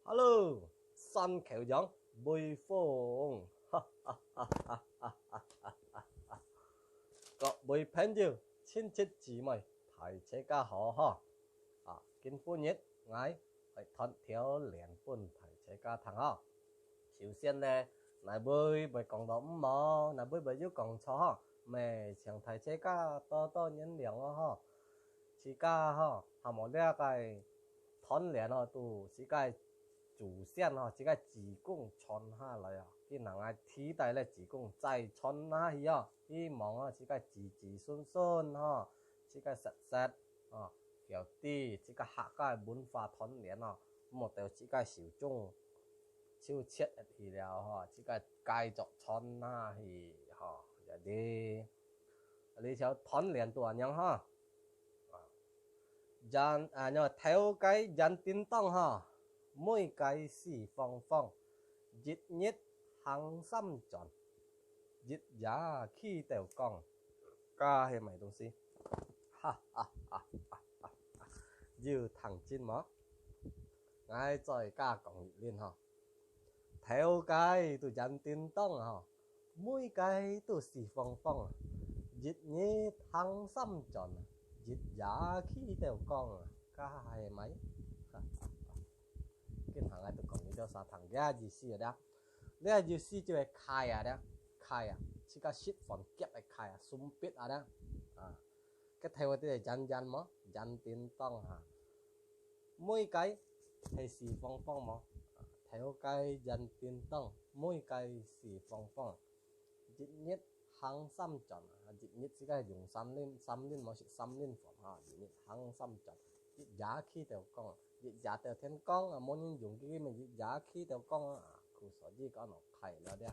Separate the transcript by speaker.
Speaker 1: Hello，新橋樣背風，各位朋友、親戚姊妹，大家好哈！今日我係談條兩本大家談哈。首先呢，我會講到唔我會要講錯哈，咪請大家多多原諒哈。自家哈，係冇呢個談兩都自家主線哈，自家自貢傳下來啊，啲人係替代咧自貢再傳下去啊，希望啊自家自順順哈，自家實實啊，有啲自家客家文化團聯啊，冇到自家小眾超切去了哈，自家繼續傳下去哈，有啲你條團聯多樣哈，人nhưng mà theo cái dân tin tông ha, mỗi cái xì phong phong, dịch nhất hàng xăm tròn, dịch giá khi đều con, ca hay mấy东西, ha ha ha ha ha, như thằng chín mó, ngay trời ca còn liên ha, theo cái tu dân tin tông ha, mỗi cái tu xì phong phong, dịch nhất hàng xăm tròn. Dịch giả khi đều con cả hai mấy cái thằng này tụi con đi đâu sao thằng ra gì xí ở đó lấy gì xí cho khai à đó khai à chỉ có shit phần kẹp lại khai à sum pít ở đó cái theo cái dân dân mà dân tin tông hả mỗi cái hay xì phong phong mà theo cái dân tin tông mỗi cái xì phong phong dịch nhất hàng xăm tròn dịch nhất chỉ cái dùng xăm lên mà sự xăm lên phẩm ha dịch nhất hàng xăm tròn dịch giá khi đều con dịch giá đều thiên con muốn dùng cái mình dịch giá khi đều con cụ sở gì có nó thầy nữa đấy